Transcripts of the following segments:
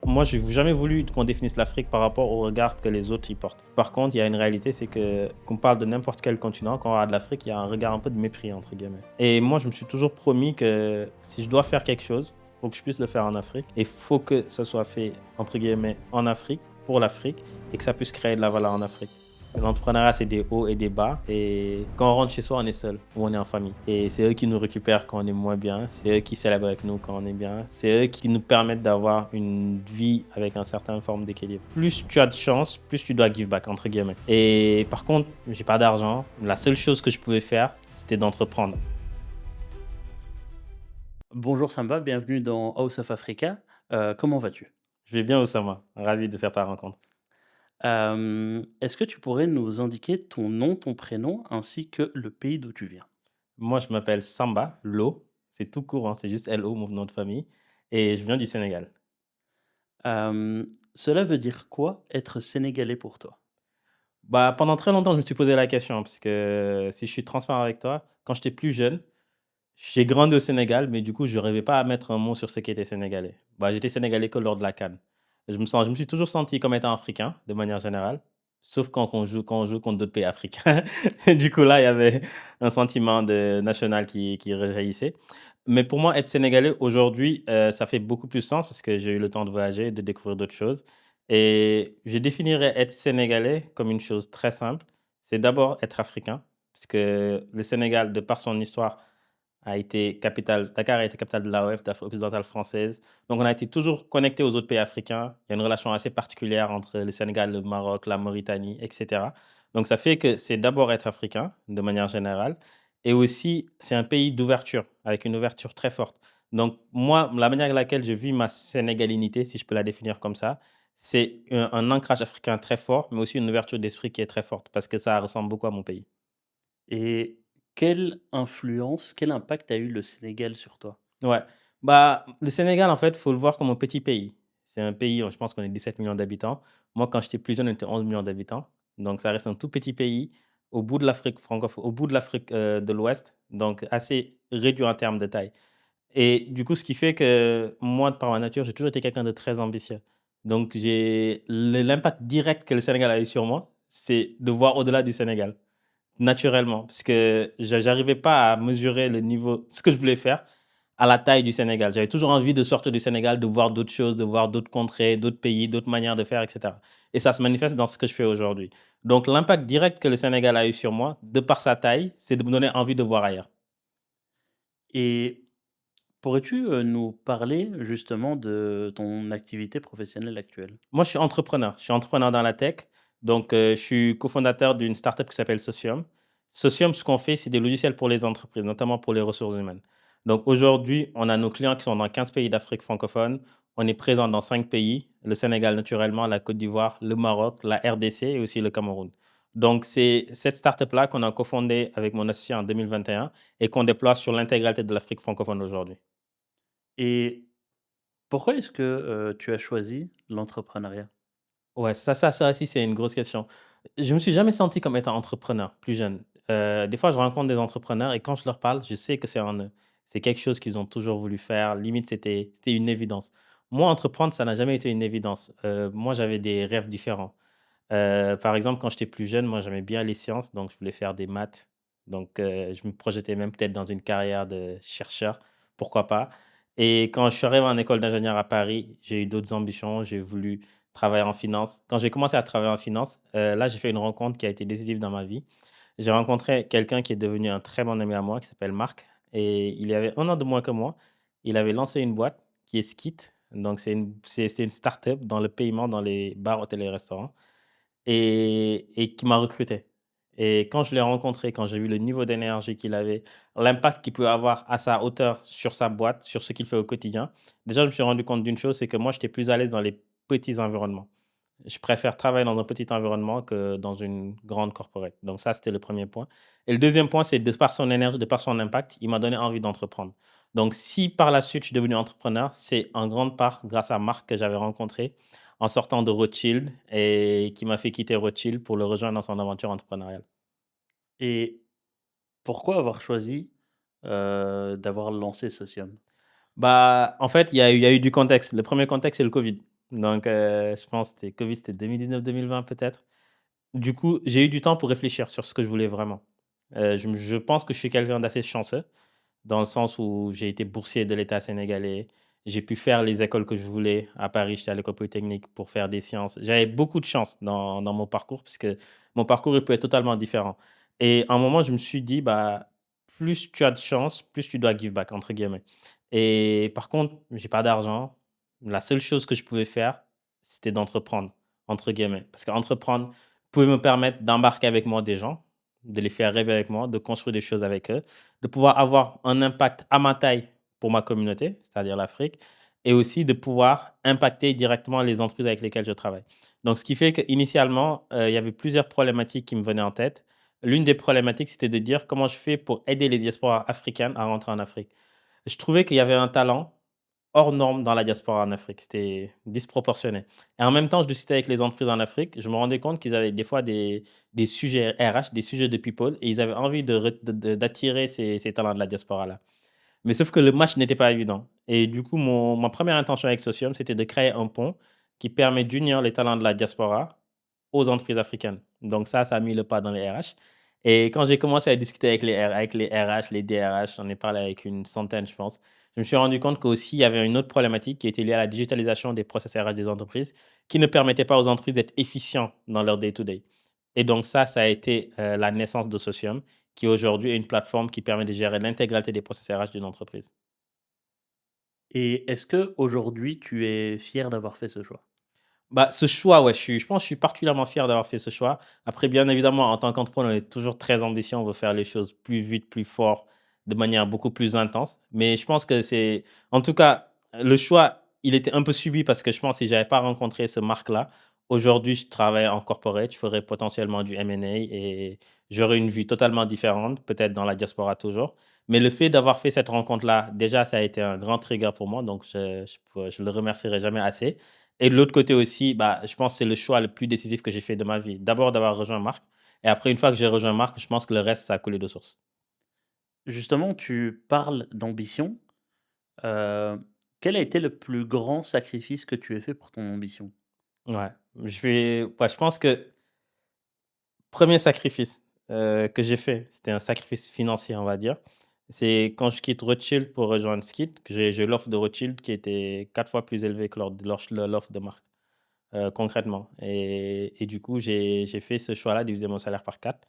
Moi, j'ai jamais voulu qu'on définisse l'Afrique par rapport au regard que les autres y portent. Par contre, il y a une réalité, c'est que qu'on parle de n'importe quel continent, quand on regarde l'Afrique, il y a un regard un peu de mépris, entre guillemets. Et moi, je me suis toujours promis que si je dois faire quelque chose, il faut que je puisse le faire en Afrique. Et il faut que ce soit fait, entre guillemets, en Afrique, pour l'Afrique, et que ça puisse créer de la valeur en Afrique. L'entrepreneuriat, c'est des hauts et des bas. Et quand on rentre chez soi, on est seul ou on est en famille. Et c'est eux qui nous récupèrent quand on est moins bien. C'est eux qui célèbrent avec nous quand on est bien. C'est eux qui nous permettent d'avoir une vie avec une certaine forme d'équilibre. Plus tu as de chance, plus tu dois give back, entre guillemets. Et par contre, j'ai pas d'argent. La seule chose que je pouvais faire, c'était d'entreprendre. Bonjour Samba, bienvenue dans House of Africa. Comment vas-tu? Je vais bien, Oussama. Ravi de faire ta rencontre. Est-ce que tu pourrais nous indiquer ton nom, ton prénom, ainsi que le pays d'où tu viens? Moi, je m'appelle Samba Lo. C'est tout court, hein, c'est juste L-O, mon nom de famille. Et je viens du Sénégal. Cela veut dire quoi être sénégalais pour toi? Bah, pendant très longtemps, je me suis posé la question, parce que si je suis transparent avec toi, quand j'étais plus jeune, j'ai grandi au Sénégal, mais du coup, je n'arrivais pas à mettre un mot sur ce qu'était sénégalais. Bah, j'étais sénégalais que lors de la CAN. Je me suis toujours senti comme étant africain, de manière générale, sauf quand on joue contre d'autres pays africains. Du coup, là, il y avait un sentiment de national qui rejaillissait. Mais pour moi, être sénégalais aujourd'hui, ça fait beaucoup plus sens parce que j'ai eu le temps de voyager, de découvrir d'autres choses. Et je définirais être sénégalais comme une chose très simple. C'est d'abord être africain, parce que le Sénégal, de par son histoire, Dakar a été capitale de l'AOF, d'Afrique occidentale française. Donc on a été toujours connecté aux autres pays africains. Il y a une relation assez particulière entre le Sénégal, le Maroc, la Mauritanie, et cetera. Donc ça fait que c'est d'abord être africain, de manière générale, et aussi c'est un pays d'ouverture, avec une ouverture très forte. Donc moi, la manière avec laquelle je vis ma sénégalinité, si je peux la définir comme ça, c'est un ancrage africain très fort, mais aussi une ouverture d'esprit qui est très forte, parce que ça ressemble beaucoup à mon pays. Et quelle influence, quel impact a eu le Sénégal sur toi? Ouais. Bah, le Sénégal, en fait, faut le voir comme un petit pays. C'est un pays, je pense qu'on est 17 millions d'habitants. Moi, quand j'étais plus jeune, on était 11 millions d'habitants. Donc, ça reste un tout petit pays au bout de l'Afrique francophone, au bout de l'Afrique de l'Ouest. Donc, assez réduit en termes de taille. Et du coup, ce qui fait que moi, par ma nature, j'ai toujours été quelqu'un de très ambitieux. Donc, l'impact direct que le Sénégal a eu sur moi, c'est de voir au-delà du Sénégal, naturellement. Parce que j'arrivais pas à mesurer le niveau, ce que je voulais faire à la taille du Sénégal. J'avais toujours envie de sortir du Sénégal, de voir d'autres choses, de voir d'autres contrées, d'autres pays, d'autres manières de faire, et cetera. Et ça se manifeste dans ce que je fais aujourd'hui. Donc l'impact direct que le Sénégal a eu sur moi, de par sa taille, c'est de me donner envie de voir ailleurs. Et pourrais-tu nous parler justement de ton activité professionnelle actuelle? Moi, je suis entrepreneur. Je suis entrepreneur dans la tech. Donc, je suis cofondateur d'une startup qui s'appelle Socium. Socium, ce qu'on fait, c'est des logiciels pour les entreprises, notamment pour les ressources humaines. Donc, aujourd'hui, on a nos clients qui sont dans 15 pays d'Afrique francophone. On est présent dans 5 pays, le Sénégal naturellement, la Côte d'Ivoire, le Maroc, la RDC et aussi le Cameroun. Donc, c'est cette startup-là qu'on a cofondée avec mon associé en 2021 et qu'on déploie sur l'intégralité de l'Afrique francophone aujourd'hui. Et pourquoi est-ce que tu as choisi l'entrepreneuriat? Ouais, ça aussi, c'est une grosse question. Je me suis jamais senti comme étant entrepreneur, plus jeune. Des fois, je rencontre des entrepreneurs et quand je leur parle, je sais que c'est en eux. C'est quelque chose qu'ils ont toujours voulu faire. Limite, c'était une évidence. Moi, entreprendre, ça n'a jamais été une évidence. Moi, j'avais des rêves différents. Par exemple, quand j'étais plus jeune, moi, j'aimais bien les sciences, donc je voulais faire des maths. Donc, je me projetais même peut-être dans une carrière de chercheur, pourquoi pas. Et quand je suis arrivé en école d'ingénieur à Paris, j'ai eu d'autres ambitions. J'ai voulu travailler en finance. Quand j'ai commencé à travailler en finance, là, j'ai fait une rencontre qui a été décisive dans ma vie. J'ai rencontré quelqu'un qui est devenu un très bon ami à moi, qui s'appelle Marc, et il avait 1 an de moins que moi. Il avait lancé une boîte qui est Skit. Donc, c'est une start-up dans le paiement dans les bars, hôtels et restaurants, et qui m'a recruté. Et quand je l'ai rencontré, quand j'ai vu le niveau d'énergie qu'il avait, l'impact qu'il peut avoir à sa hauteur sur sa boîte, sur ce qu'il fait au quotidien, déjà, je me suis rendu compte d'une chose, c'est que moi, j'étais plus à l'aise dans les petits environnements. Je préfère travailler dans un petit environnement que dans une grande corporate. Donc ça, c'était le premier point. Et le deuxième point, c'est de par son énergie, de par son impact, il m'a donné envie d'entreprendre. Donc si par la suite, je suis devenu entrepreneur, c'est en grande part grâce à Marc que j'avais rencontré en sortant de Rothschild et qui m'a fait quitter Rothschild pour le rejoindre dans son aventure entrepreneuriale. Et pourquoi avoir choisi, d'avoir lancé Socium? Bah, en fait, il y a eu du contexte. Le premier contexte, c'est le Covid. Donc je pense que c'était Covid, c'était 2019-2020 peut-être. Du coup, j'ai eu du temps pour réfléchir sur ce que je voulais vraiment. Je pense que je suis quelqu'un d'assez chanceux, dans le sens où j'ai été boursier de l'État sénégalais. J'ai pu faire les écoles que je voulais. À Paris, j'étais à l'École polytechnique pour faire des sciences. J'avais beaucoup de chance dans mon parcours, puisque mon parcours, il peut être totalement différent. Et à un moment, je me suis dit, bah, plus tu as de chance, plus tu dois give back, entre guillemets. Et par contre, j'ai pas d'argent. La seule chose que je pouvais faire, c'était d'entreprendre, entre guillemets. Parce qu'entreprendre pouvait me permettre d'embarquer avec moi des gens, de les faire rêver avec moi, de construire des choses avec eux, de pouvoir avoir un impact à ma taille pour ma communauté, c'est-à-dire l'Afrique, et aussi de pouvoir impacter directement les entreprises avec lesquelles je travaille. Donc, ce qui fait qu'initialement, il y avait plusieurs problématiques qui me venaient en tête. L'une des problématiques, c'était de dire comment je fais pour aider les diasporas africaines à rentrer en Afrique. Je trouvais qu'il y avait un talent hors norme dans la diaspora en Afrique. C'était disproportionné. Et en même temps, je discutais avec les entreprises en Afrique. Je me rendais compte qu'ils avaient des fois des sujets RH, des sujets de people, et ils avaient envie d'attirer ces talents de la diaspora-là. Mais sauf que le match n'était pas évident. Et du coup, ma première intention avec Socium, c'était de créer un pont qui permet d'unir les talents de la diaspora aux entreprises africaines. Donc ça a mis le pas dans les RH. Et quand j'ai commencé à discuter avec les RH, les DRH, j'en ai parlé avec une centaine, je pense. Je me suis rendu compte qu'aussi, il y avait une autre problématique qui était liée à la digitalisation des process RH des entreprises, qui ne permettait pas aux entreprises d'être efficients dans leur day-to-day. Et donc ça a été la naissance de Socium, qui aujourd'hui est une plateforme qui permet de gérer l'intégralité des process RH d'une entreprise. Et est-ce que aujourd'hui tu es fier d'avoir fait ce choix? Bah, ce choix, ouais, je pense que je suis particulièrement fier d'avoir fait ce choix. Après, bien évidemment, en tant qu'entrepreneur, on est toujours très ambitieux, on veut faire les choses plus vite, plus fort, de manière beaucoup plus intense. Mais je pense que c'est en tout cas, le choix, il était un peu subi parce que je pense que si j'avais pas rencontré ce Marc-là, aujourd'hui, je travaille en corporate, je ferais potentiellement du M&A et j'aurais une vie totalement différente, peut-être dans la diaspora toujours. Mais le fait d'avoir fait cette rencontre-là, déjà, ça a été un grand trigger pour moi, donc je le remercierai jamais assez. Et de l'autre côté aussi, bah, je pense que c'est le choix le plus décisif que j'ai fait de ma vie. D'abord d'avoir rejoint Marc et après une fois que j'ai rejoint Marc, je pense que le reste, ça a coulé de source. Justement, tu parles d'ambition. Heu, Quel a été le plus grand sacrifice que tu aies fait pour ton ambition? Ouais, je pense que premier sacrifice, que j'ai fait, c'était un sacrifice financier, on va dire. C'est quand je quitte Rothschild pour rejoindre Skip, que j'ai l'offre de Rothschild qui était 4 fois plus élevée que l'offre de Marc, concrètement et du coup, j'ai fait ce choix-là, diviser mon salaire par 4.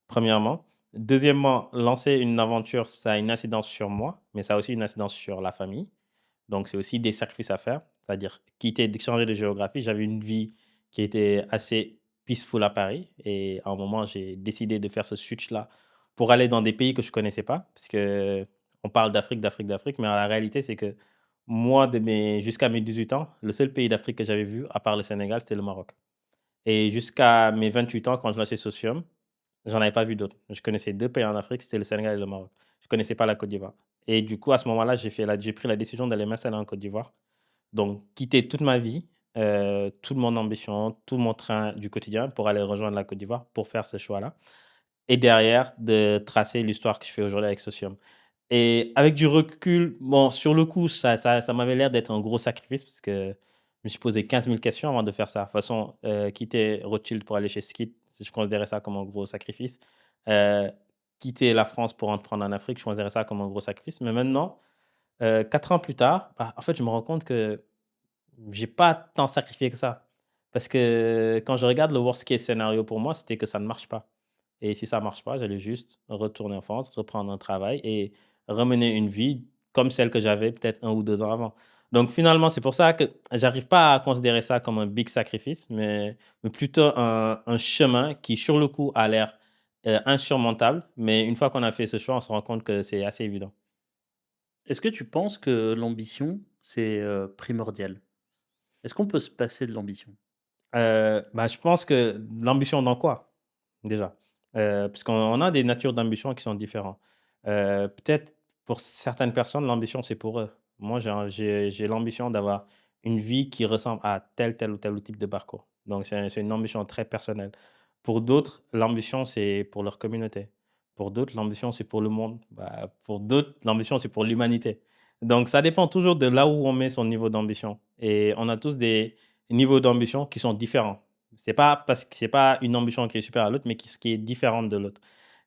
Premièrement. Deuxièmement, lancer une aventure, ça a une incidence sur moi, mais ça a aussi une incidence sur la famille. Donc, c'est aussi des sacrifices à faire, c'est-à-dire changer de géographie. J'avais une vie qui était assez peaceful à Paris et à un moment, j'ai décidé de faire ce switch-là pour aller dans des pays que je connaissais pas, parce que on parle d'Afrique, d'Afrique, d'Afrique, mais la réalité, c'est que moi, jusqu'à mes 18 ans, le seul pays d'Afrique que j'avais vu, à part le Sénégal, c'était le Maroc. Et jusqu'à mes 28 ans, quand je lançais Socium, j'en avais pas vu d'autres. Je connaissais 2 pays en Afrique, c'était le Sénégal et le Maroc. Je connaissais pas la Côte d'Ivoire et du coup, à ce moment-là, j'ai pris la décision d'aller m'installer en Côte d'Ivoire. Donc quitter toute ma vie, toute mon ambition, tout mon train du quotidien pour aller rejoindre la Côte d'Ivoire, pour faire ce choix-là et derrière de tracer l'histoire que je fais aujourd'hui avec Socium et avec du recul, bon, sur le coup, ça m'avait l'air d'être un gros sacrifice parce que je me suis posé 15 000 questions avant de faire ça. De toute façon, quitter Rothschild pour aller chez Skip, je considérais ça comme un gros sacrifice. Heu, Quitter la France pour entreprendre en Afrique, je considérais ça comme un gros sacrifice. Mais maintenant, 4 ans plus tard, bah, en fait, je me rends compte que j'ai pas tant sacrifié que ça. Parce que quand je regarde le worst case scénario pour moi, c'était que ça ne marche pas. Et si ça marche pas, j'allais juste retourner en France, reprendre un travail et remener une vie comme celle que j'avais peut-être 1 ou 2 ans avant. Donc finalement, c'est pour ça que j'arrive pas à considérer ça comme un big sacrifice, mais plutôt un chemin qui, sur le coup, a l'air, insurmontable. Mais une fois qu'on a fait ce choix, on se rend compte que c'est assez évident. Est-ce que tu penses que l'ambition, c'est, primordial? Est-ce qu'on peut se passer de l'ambition? Bah, je pense que l'ambition dans quoi, déjà? Puisqu'on a des natures d'ambition qui sont différentes. Peut-être pour certaines personnes, l'ambition, c'est pour eux. Moi, j'ai l'ambition d'avoir une vie qui ressemble à tel ou tel type de parcours. Donc c'est une ambition très personnelle. Pour d'autres, l'ambition, c'est pour leur communauté. Pour d'autres, l'ambition, c'est pour le monde. Bah, pour d'autres, l'ambition, c'est pour l'humanité. Donc ça dépend toujours de là où on met son niveau d'ambition et on a tous des niveaux d'ambition qui sont différents. C'est pas parce que c'est pas une ambition qui est supérieure à l'autre, mais qui est différente de l'autre.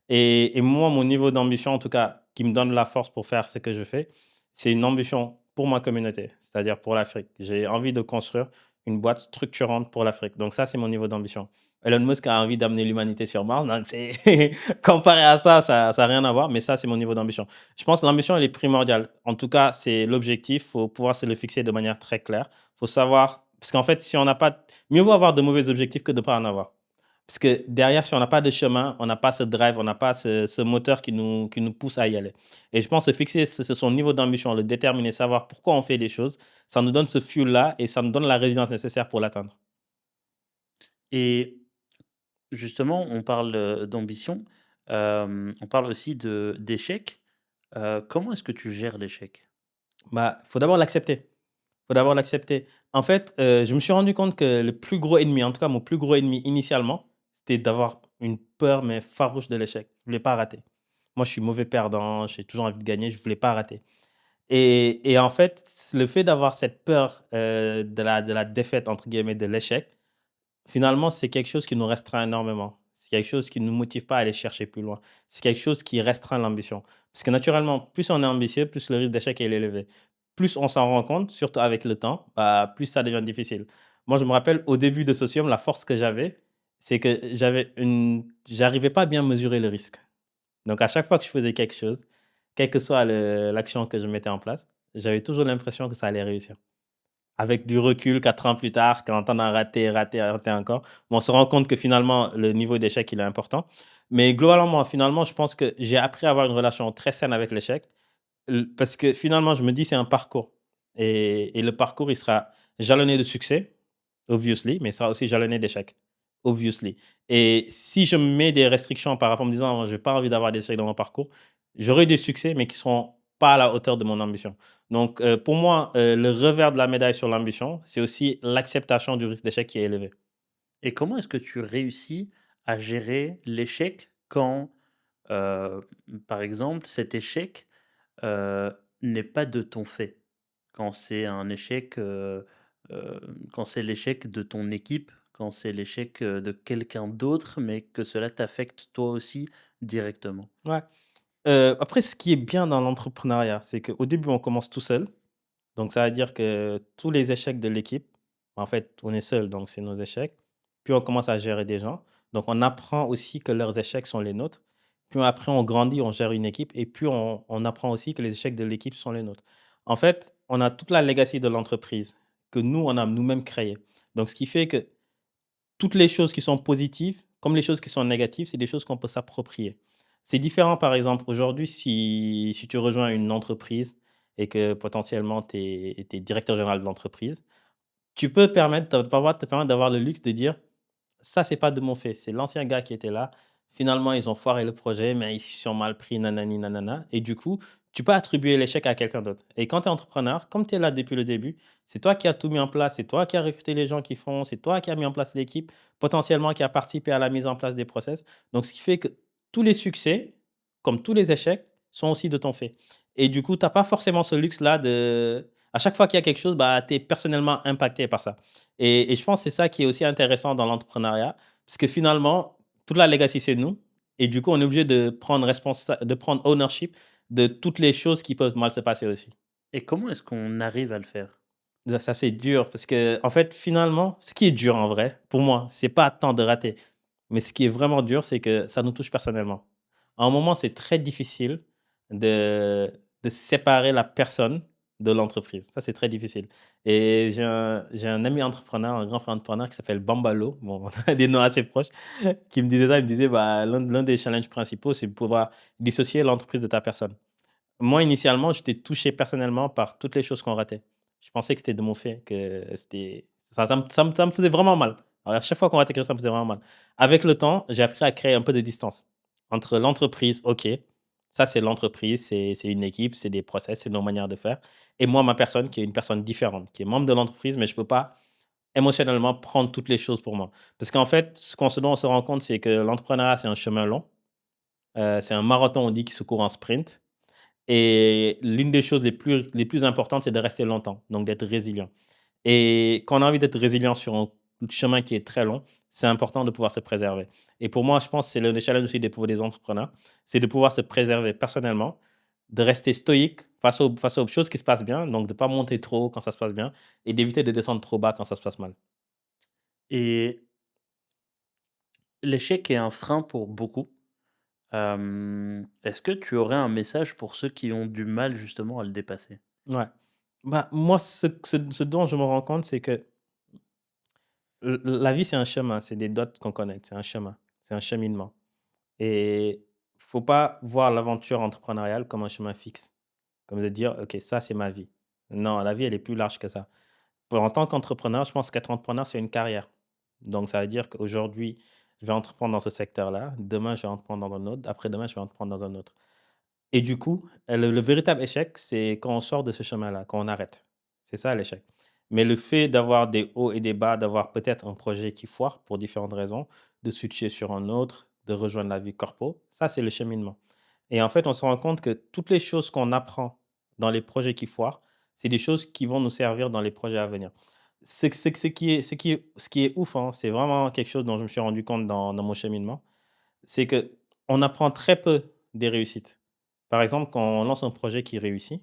Et moi, mon niveau d'ambition, en tout cas, qui me donne la force pour faire ce que je fais, c'est une ambition pour ma communauté, c'est-à-dire pour l'Afrique. J'ai envie de construire une boîte structurante pour l'Afrique. Donc ça, c'est mon niveau d'ambition. Elon Musk a envie d'amener l'humanité sur Mars, donc c'est comparé à ça, ça a rien à voir, mais ça, c'est mon niveau d'ambition. Je pense que l'ambition, elle est primordiale. En tout cas, c'est l'objectif, il faut pouvoir se le fixer de manière très claire. Il faut savoir parce qu'en fait, si on n'a pas mieux vaut avoir de mauvais objectifs que de ne pas en avoir. Parce que derrière, si on n'a pas de chemin, on n'a pas ce drive, on n'a pas ce moteur qui nous pousse à y aller. Et je pense que fixer son niveau d'ambition, le déterminer, savoir pourquoi on fait les choses, ça nous donne ce fuel-là et ça nous donne la résilience nécessaire pour l'atteindre. Et justement, on parle, d'ambition, on parle aussi de d'échecs. Comment est-ce que tu gères l'échec? Bah, faut d'abord l'accepter. Faut d'abord l'accepter. En fait, je me suis rendu compte que le plus gros ennemi, en tout cas mon plus gros ennemi initialement, c'était d'avoir une peur, mais farouche de l'échec. Je voulais pas rater. Moi, je suis mauvais perdant, j'ai toujours envie de gagner, je voulais pas rater. Et en fait, le fait d'avoir cette peur, de la «défaite» entre guillemets, de l'échec, finalement, c'est quelque chose qui nous restreint énormément. C'est quelque chose qui ne nous motive pas à aller chercher plus loin. C'est quelque chose qui restreint l'ambition. Parce que naturellement, plus on est ambitieux, plus le risque d'échec est élevé. Plus on s'en rend compte, surtout avec le temps, bah, plus ça devient difficile. Moi, je me rappelle au début de Socium, la force que j'avais, c'est que j'arrivais pas à bien mesurer le risque. Donc à chaque fois que je faisais quelque chose, quelle que soit l'action que je mettais en place, j'avais toujours l'impression que ça allait réussir. Avec du recul, 4 ans plus tard, quand on a raté, raté, raté encore, on se rend compte que finalement le niveau d'échec, il est important. Mais globalement, finalement, je pense que j'ai appris à avoir une relation très saine avec l'échec, parce que finalement, je me dis: «C'est un parcours» et le parcours, il sera jalonné de succès, obviously, mais il sera aussi jalonné d'échecs, obviously. Et si je me mets des restrictions par rapport en me disant: «J'ai pas envie d'avoir d'échecs dans mon parcours», j'aurai des succès, mais qui seront pas à la hauteur de mon ambition. Donc, pour moi, le revers de la médaille sur l'ambition, c'est aussi l'acceptation du risque d'échec qui est élevé. Et comment est-ce que tu réussis à gérer l'échec quand, heu, par exemple, cet échec, heu, n'est pas de ton fait? Quand c'est un échec, quand c'est l'échec de ton équipe, quand c'est l'échec, de quelqu'un d'autre, mais que cela t'affecte toi aussi directement? Ouais. Après ce qui est bien dans l'entrepreneuriat, c'est qu'au début, on commence tout seul. Donc ça veut dire que tous les échecs de l'équipe, en fait, on est seul, donc c'est nos échecs. Puis on commence à gérer des gens. Donc on apprend aussi que leurs échecs sont les nôtres. Puis après, on grandit, on gère une équipe. Et puis on apprend aussi que les échecs de l'équipe sont les nôtres. En fait, on a toute la legacy de l'entreprise que nous, on a nous-mêmes créée. Donc ce qui fait que toutes les choses qui sont positives, comme les choses qui sont négatives, c'est des choses qu'on peut s'approprier. C'est différent, par exemple, aujourd'hui, si tu rejoins une entreprise et que potentiellement tu es directeur général de l'entreprise, tu peux te permettre d'avoir le luxe de dire: «Ça, c'est pas de mon fait, c'est l'ancien gars qui était là. Finalement, ils ont foiré le projet, mais ils se sont mal pris, nanani nanana» et du coup, tu peux attribuer l'échec à quelqu'un d'autre et quand tu es entrepreneur, comme tu es là depuis le début, c'est toi qui as tout mis en place, c'est toi qui as recruté les gens qui font, c'est toi qui as mis en place l'équipe, potentiellement qui a participé à la mise en place des process. Donc ce qui fait que tous les succès, comme tous les échecs, sont aussi de ton fait et du coup, tu as pas forcément ce luxe-là de à chaque fois qu'il y a quelque chose, bah, tu es personnellement impacté par ça. Et je pense que c'est ça qui est aussi intéressant dans l'entrepreneuriat, parce que finalement, toute la legacy, c'est nous. Et du coup, on est obligé de prendre ownership de toutes les choses qui peuvent mal se passer aussi. Et comment est-ce qu'on arrive à le faire? Ça, c'est dur parce que, en fait, finalement, ce qui est dur en vrai, pour moi, c'est pas tant de rater. Mais ce qui est vraiment dur, c'est que ça nous touche personnellement. À un moment, c'est très difficile de, de séparer la personne de l'entreprise. Ça, c'est très difficile. Et j'ai un ami entrepreneur, un grand frère entrepreneur qui s'appelle Bambalo, bon, on a des noms assez proches, qui me disait ça. Il me disait, bah, l'un des challenges principaux, c'est de pouvoir dissocier l'entreprise de ta personne. Moi, initialement, j'étais touché personnellement par toutes les choses qu'on ratait. Je pensais que c'était de mon fait, que c'était ça me faisait vraiment mal. Alors, à chaque fois qu'on ratait quelque chose, ça me faisait vraiment mal. Avec le temps, j'ai appris à créer un peu de distance entre l'entreprise, OK, ça c'est l'entreprise, c'est une équipe, c'est des process, c'est nos manières de faire et moi, ma personne qui est une personne différente, qui est membre de l'entreprise, mais je peux pas émotionnellement prendre toutes les choses pour moi. Parce qu'en fait, ce dont on se rend compte, c'est que l'entrepreneuriat, c'est un chemin long, c'est un marathon, on dit, qui se court en sprint Et l'une des choses les plus importantes, c'est de rester longtemps, donc d'être résilient. Et quand on a envie d'être résilient sur un chemin qui est très long, c'est important de pouvoir se préserver. Et pour moi, je pense que c'est le challenge aussi des entrepreneurs, c'est de pouvoir se préserver personnellement, de rester stoïque face aux choses qui se passent bien, donc de ne pas monter trop haut quand ça se passe bien et d'éviter de descendre trop bas quand ça se passe mal. Et l'échec est un frein pour beaucoup. Est-ce que tu aurais un message pour ceux qui ont du mal justement à le dépasser? Ouais. Bah, moi, ce dont je me rends compte, c'est que la vie, c'est un chemin, c'est des dots qu'on connecte, c'est un chemin, c'est un cheminement. Et faut pas voir l'aventure entrepreneuriale comme un chemin fixe, comme de dire: «OK, ça, c'est ma vie». Non, la vie, elle est plus large que ça. En tant qu'entrepreneur, je pense qu'être entrepreneur, c'est une carrière. Donc ça veut dire qu'aujourd'hui, je vais entreprendre dans ce secteur-là, demain, je vais entreprendre dans un autre, après-demain, je vais entreprendre dans un autre. Et du coup, le véritable échec, c'est quand on sort de ce chemin-là, quand on arrête. C'est ça l'échec. Mais le fait d'avoir des hauts et des bas, d'avoir peut-être un projet qui foire pour différentes raisons, de switcher sur un autre, de rejoindre la vie corpo, ça, c'est le cheminement. Et en fait, on se rend compte que toutes les choses qu'on apprend dans les projets qui foirent, c'est des choses qui vont nous servir dans les projets à venir. Ce qui est ouf, hein, c'est vraiment quelque chose dont je me suis rendu compte dans mon cheminement, c'est que on apprend très peu des réussites. Par exemple, quand on lance un projet qui réussit,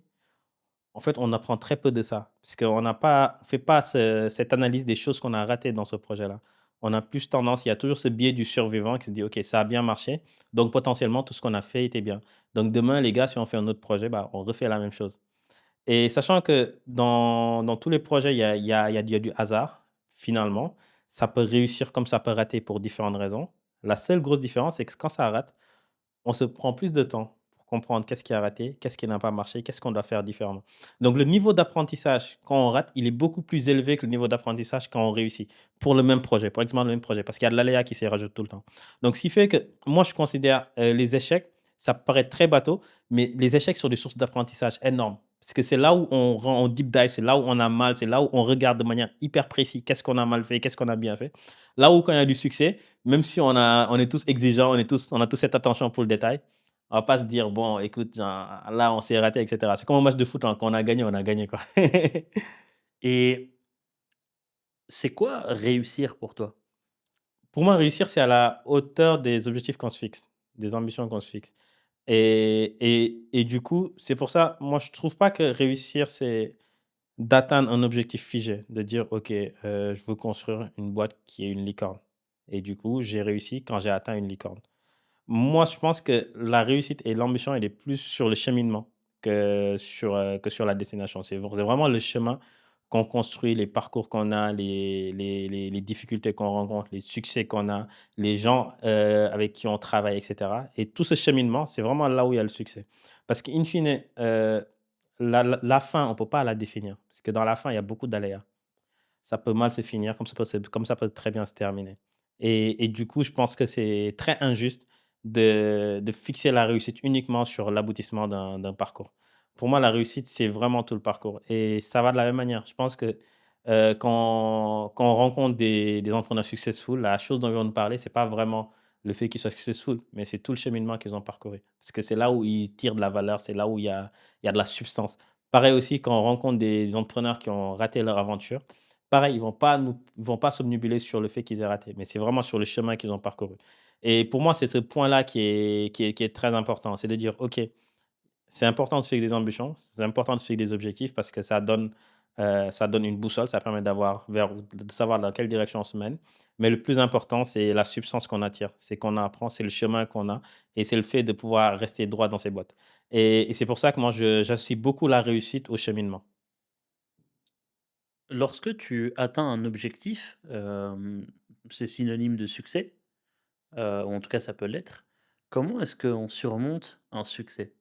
en fait, on apprend très peu de ça, parce qu'on n'a pas fait pas cette analyse des choses qu'on a ratées dans ce projet-là. On a plus tendance il y a toujours ce biais du survivant qui se dit: «OK, ça a bien marché, donc potentiellement tout ce qu'on a fait était bien. Donc demain les gars, si on fait un autre projet, bah, on refait la même chose». Et sachant que dans tous les projets, il y a du hasard, finalement. Ça peut réussir comme ça peut rater pour différentes raisons. La seule grosse différence, c'est que quand ça rate, on se prend plus de temps pour comprendre qu'est-ce qui a raté, qu'est-ce qui n'a pas marché, qu'est-ce qu'on doit faire différemment. Donc le niveau d'apprentissage quand on rate, il est beaucoup plus élevé que le niveau d'apprentissage quand on réussit, pour le même projet, pour exactement le même projet, parce qu'il y a de l'aléa qui s'y rajoute tout le temps. Donc ce qui fait que moi je considère, les échecs, ça paraît très bateau, mais les échecs sont des sources d'apprentissage énormes. Parce que c'est là où on deep dive, c'est là où on a mal, c'est là où on regarde de manière hyper précise qu'est-ce qu'on a mal fait, qu'est-ce qu'on a bien fait. Là où quand il y a du succès, même si on est tous exigeants, on a tous cette attention pour le détail, on va pas se dire: «Bon écoute, là on s'est raté» et cetera. C'est comme un match de foot, hein, quand on a gagné quoi. Et c'est quoi réussir pour toi? Pour moi, réussir, c'est à la hauteur des objectifs qu'on se fixe, des ambitions qu'on se fixe. Et du coup, c'est pour ça, moi je trouve pas que réussir, c'est d'atteindre un objectif figé, de dire: «OK, je veux construire une boîte qui est une licorne» et du coup, j'ai réussi quand j'ai atteint une licorne. Moi, je pense que la réussite et l'ambition, elle est plus sur le cheminement que sur la destination. C'est vraiment le chemin qu'on construit, les parcours qu'on a, les difficultés qu'on rencontre, les succès qu'on a, les gens, avec qui on travaille et cetera et tout ce cheminement, c'est vraiment là où il y a le succès. Parce qu'in fine, la fin, on ne peut pas la définir. Parce que dans la fin, il y a beaucoup d'aléas. Ça peut mal se finir comme ça peut très bien se terminer et du coup, je pense que c'est très injuste de fixer la réussite uniquement sur l'aboutissement d'un parcours. Pour moi, la réussite, c'est vraiment tout le parcours et ça va de la même manière. Je pense que, quand on rencontre des entrepreneurs successful, la chose dont ils vont nous parler, c'est pas vraiment le fait qu'ils soient successful, mais c'est tout le cheminement qu'ils ont parcouru. Parce que c'est là où ils tirent de la valeur, c'est là où il y a de la substance. Pareil aussi quand on rencontre des entrepreneurs qui ont raté leur aventure, pareil, ils vont pas s'obnubiler sur le fait qu'ils aient raté, mais c'est vraiment sur le chemin qu'ils ont parcouru et pour moi, c'est ce point-là qui est très important. C'est de dire: «OK, c'est important de se fixer des ambitions, c'est important de se fixer des objectifs parce que ça donne une boussole, ça permet de savoir dans quelle direction on se mène. Mais le plus important, c'est la substance qu'on attire, c'est qu'on apprend, c'est le chemin qu'on a et c'est le fait de pouvoir rester droit dans ses bottes et c'est pour ça que moi j'associe beaucoup la réussite au cheminement. Lorsque tu atteins un objectif, c'est synonyme de succès, ou en tout cas ça peut l'être. Comment est-ce qu'on surmonte un succès?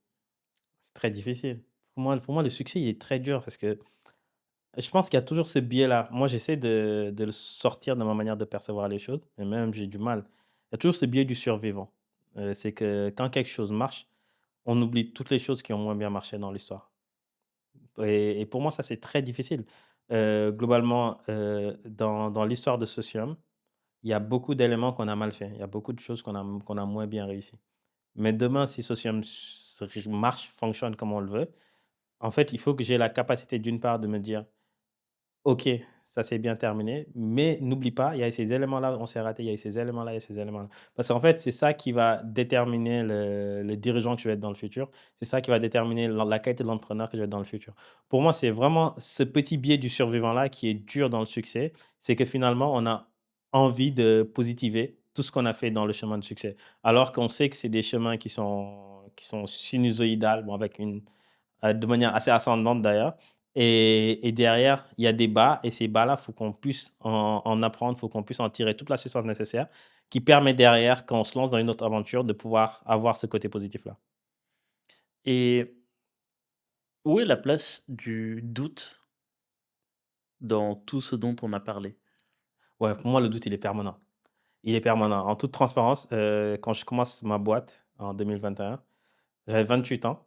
C'est très difficile. Pour moi, le succès, il est très dur parce que je pense qu'il y a toujours ce biais-là. Moi, j'essaie de le sortir de ma manière de percevoir les choses, et même j'ai du mal. Il y a toujours ce biais du survivant. C'est que quand quelque chose marche, on oublie toutes les choses qui ont moins bien marché dans l'histoire. Et pour moi, ça, c'est très difficile. Globalement, dans l'histoire de Socium, il y a beaucoup d'éléments qu'on a mal fait. Il y a beaucoup de choses qu'on a moins bien réussi. Mais demain, si Socium marche, fonctionne comme on le veut, en fait, il faut que j'ai la capacité d'une part de me dire: OK, ça s'est bien terminé, mais n'oublie pas, il y a ces éléments-là, on s'est raté, il y a eu ces éléments-là, il y a ces éléments-là. Parce qu'en fait, c'est ça qui va déterminer le dirigeant que je vais être dans le futur. C'est ça qui va déterminer la qualité de l'entrepreneur que je vais être dans le futur. Pour moi, c'est vraiment ce petit biais du survivant-là qui est dur dans le succès. C'est que finalement, on a envie de positiver tout ce qu'on a fait dans le chemin de succès. Alors qu'on sait que c'est des chemins qui sont sinusoïdales, bon, avec de manière assez ascendante d'ailleurs. Et derrière, il y a des bas et ces bas-là, il faut qu'on puisse en apprendre, il faut qu'on puisse en tirer toute la substance nécessaire qui permet derrière, quand on se lance dans une autre aventure, de pouvoir avoir ce côté positif-là. Et où est la place du doute dans tout ce dont on a parlé? Ouais, pour moi, le doute, il est permanent. Il est permanent. En toute transparence, quand je commence ma boîte en 2021, j'avais 28 ans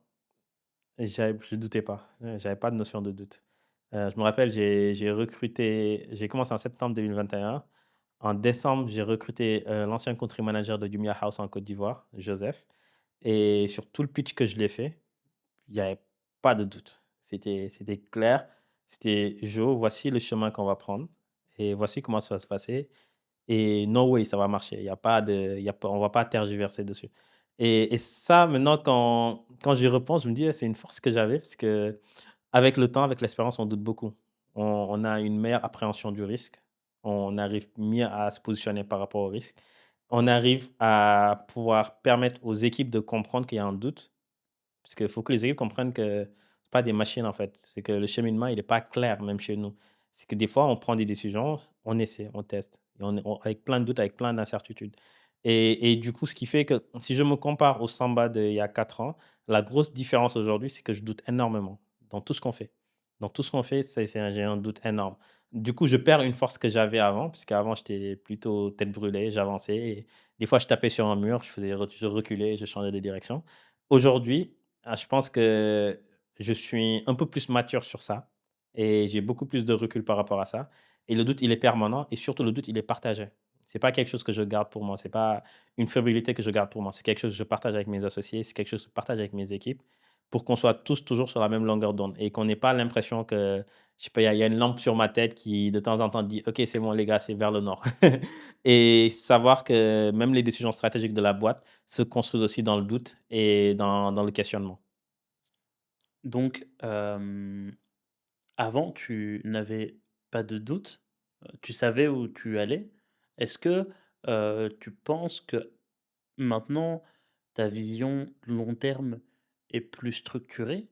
et je doutais pas. J'avais pas de notion de doute. Je me rappelle, j'ai commencé en septembre 2021. En décembre, j'ai recruté, l'ancien country manager de Jumia House en Côte d'Ivoire, Joseph, et sur tout le pitch que je l'ai fait, il y avait pas de doute. C'était clair, c'était: «Jo, voici le chemin qu'on va prendre et voici comment ça va se passer et no way, ça va marcher. Il y a pas on va pas tergiverser dessus». Et ça, maintenant, quand j'y repense, je me dis: «Ah, c'est une force que j'avais», parce que avec le temps, avec l'expérience, on doute beaucoup. On a une meilleure appréhension du risque. On arrive mieux à se positionner par rapport au risque. On arrive à pouvoir permettre aux équipes de comprendre qu'il y a un doute, parce qu'il faut que les équipes comprennent que c'est pas des machines, en fait. C'est que le cheminement, il est pas clair, même chez nous. C'est que des fois, on prend des décisions, on essaie, on teste, et avec plein de doutes, avec plein d'incertitudes. Et du coup, ce qui fait que si je me compare au Samba d'il y a 4 ans, la grosse différence aujourd'hui, c'est que je doute énormément dans tout ce qu'on fait. Dans tout ce qu'on fait, j'ai un doute énorme. Du coup, je perds une force que j'avais avant, puisqu'avant, j'étais plutôt tête brûlée, j'avançais et des fois, je tapais sur un mur, je reculais, je changeais de direction. Aujourd'hui, je pense que je suis un peu plus mature sur ça et j'ai beaucoup plus de recul par rapport à ça, et le doute, il est permanent et surtout le doute, il est partagé. C'est pas quelque chose que je garde pour moi, c'est pas une fébrilité que je garde pour moi, c'est quelque chose que je partage avec mes associés, c'est quelque chose que je partage avec mes équipes pour qu'on soit tous toujours sur la même longueur d'onde et qu'on n'ait pas l'impression que, je sais pas, il y a une lampe sur ma tête qui de temps en temps dit: «OK, c'est bon les gars, c'est vers le nord». Et savoir que même les décisions stratégiques de la boîte se construisent aussi dans le doute et dans le questionnement. Donc, avant, tu n'avais pas de doute, tu savais où tu allais. Est-ce que, tu penses que maintenant ta vision long terme est plus structurée,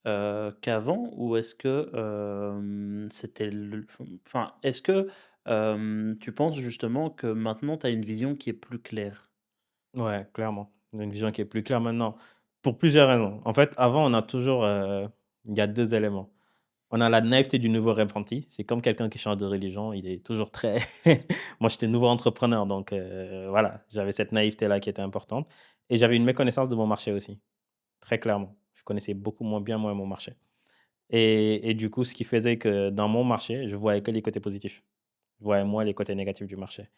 qu'avant? Ou est-ce que, c'était le enfin, est-ce que, tu penses justement que maintenant tu as une vision qui est plus claire? Ouais, clairement. On a une vision qui est plus claire maintenant, pour plusieurs raisons. En fait, avant, on a toujours, il y a 2 éléments. On a la naïveté du nouveau repenti. C'est comme quelqu'un qui change de religion, il est toujours très moi, j'étais nouveau entrepreneur, donc voilà, j'avais cette naïveté-là qui était importante et j'avais une méconnaissance de mon marché aussi, très clairement. Je connaissais beaucoup moins mon marché et du coup, ce qui faisait que dans mon marché, je voyais que les côtés positifs. Je voyais moins les côtés négatifs du marché.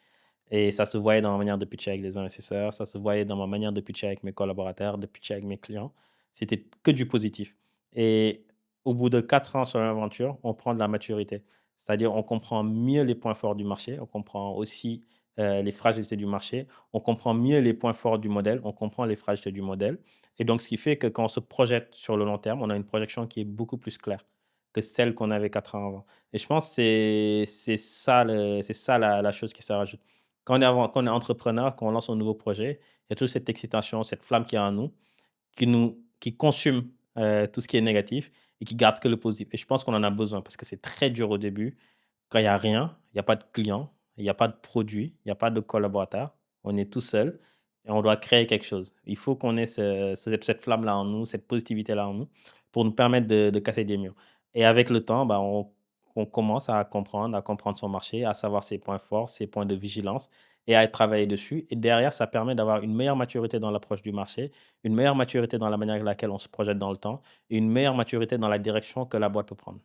Et ça se voyait dans ma manière de pitcher avec les investisseurs, ça se voyait dans ma manière de pitcher avec mes collaborateurs, de pitcher avec mes clients. C'était que du positif. Et au bout de 4 ans sur l'aventure, on prend de la maturité. C'est-à-dire, on comprend mieux les points forts du marché, on comprend aussi les fragilités du marché, on comprend mieux les points forts du modèle, on comprend les fragilités du modèle. Et donc, ce qui fait que quand on se projette sur le long terme, on a une projection qui est beaucoup plus claire que celle qu'on avait 4 ans avant. Et je pense que c'est ça la chose qui se rajoute. Quand on est entrepreneur, quand on lance un nouveau projet, il y a toujours cette excitation, cette flamme qui est en nous, qui consume, tout ce qui est négatif et qui garde que le positif, et je pense qu'on en a besoin parce que c'est très dur au début, quand il y a rien, il y a pas de client, il y a pas de produit, il y a pas de collaborateur, on est tout seul et on doit créer quelque chose. Il faut qu'on ait cette flamme-là en nous, cette positivité-là en nous pour nous permettre de casser des murs, et avec le temps, bah, on commence à comprendre son marché, à savoir ses points forts, ses points de vigilance et à travailler dessus, et derrière, ça permet d'avoir une meilleure maturité dans l'approche du marché, une meilleure maturité dans la manière avec laquelle on se projette dans le temps et une meilleure maturité dans la direction que la boîte peut prendre.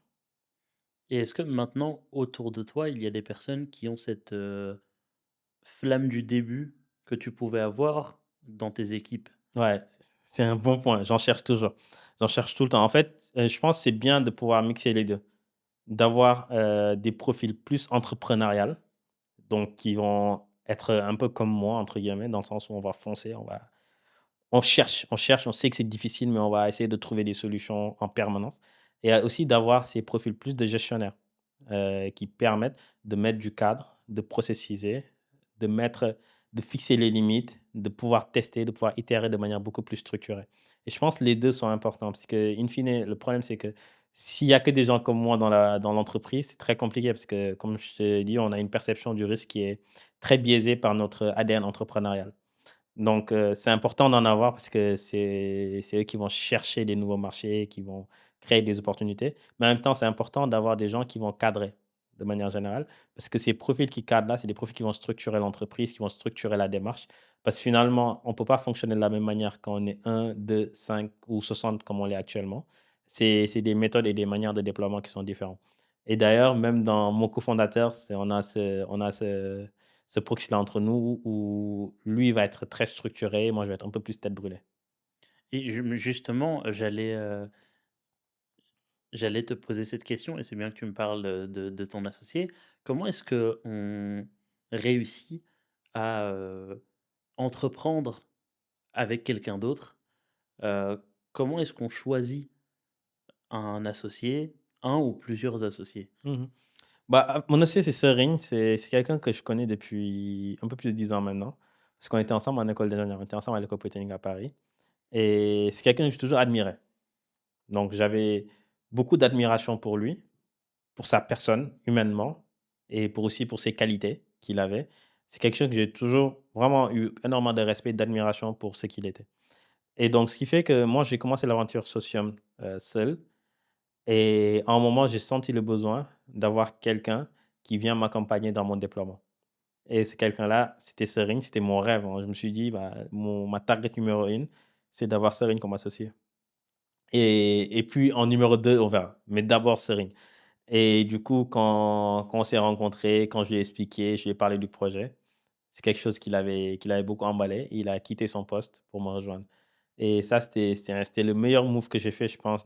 Et est-ce que maintenant, autour de toi, il y a des personnes qui ont cette, flamme du début que tu pouvais avoir dans tes équipes? Ouais, c'est un bon point, j'en cherche toujours. J'en cherche tout le temps. En fait, je pense que c'est bien de pouvoir mixer les 2, d'avoir, des profils plus entrepreneurial, donc qui vont être un peu comme moi entre guillemets, dans le sens où on va foncer, on sait que c'est difficile, mais on va essayer de trouver des solutions en permanence et aussi d'avoir ces profils plus de gestionnaires, qui permettent de mettre du cadre, de processiser, de mettre de fixer les limites, de pouvoir tester, de pouvoir itérer de manière beaucoup plus structurée et je pense que les 2 sont importants parce que in fine, le problème, c'est que s'il y a que des gens comme moi dans l'entreprise, c'est très compliqué parce que, comme je te dis, on a une perception du risque qui est très biaisée par notre ADN entrepreneurial. Donc, c'est important d'en avoir parce que c'est eux qui vont chercher des nouveaux marchés, qui vont créer des opportunités. Mais en même temps, c'est important d'avoir des gens qui vont cadrer de manière générale parce que ces profils qui cadrent là, c'est des profils qui vont structurer l'entreprise, qui vont structurer la démarche. Parce que finalement, on ne peut pas fonctionner de la même manière quand on est un, 2, 5 ou 60 comme on l'est actuellement. C'est des méthodes et des manières de déploiement qui sont différentes. Et d'ailleurs, même dans mon cofondateur, on a ce proxy-là entre nous où lui va être très structuré, moi je vais être un peu plus tête brûlée. Et justement, j'allais te poser cette question et c'est bien que tu me parles, de ton associé. Comment est-ce qu'on réussit à, entreprendre avec quelqu'un d'autre? Comment est-ce qu'on choisit un associé, un ou plusieurs associés? Mmh. Bah, mon associé, c'est Serigne, c'est quelqu'un que je connais depuis un peu plus de 10 ans maintenant, parce qu'on était ensemble en école d'ingénieur, on était ensemble à l'École polytechnique à Paris et c'est quelqu'un que j'ai toujours admiré. Donc j'avais beaucoup d'admiration pour lui, pour sa personne, humainement et pour ses qualités qu'il avait. C'est quelque chose que j'ai toujours vraiment eu énormément de respect et d'admiration pour ce qu'il était et donc ce qui fait que moi, j'ai commencé l'aventure Socium, seul. Et à un moment, j'ai senti le besoin d'avoir quelqu'un qui vient m'accompagner dans mon déploiement. Et ce quelqu'un-là, c'était Serigne, c'était mon rêve, hein. Je me suis dit: «Bah, ma target numéro 1, c'est d'avoir Serigne comme associé et puis en numéro 2, on verra, mais d'abord Serigne». Et du coup, quand on s'est rencontrés, quand je lui ai expliqué, je lui ai parlé du projet, c'est quelque chose qui l'avait beaucoup emballé. Il a quitté son poste pour me rejoindre et ça, c'était le meilleur move que j'ai fait, je pense,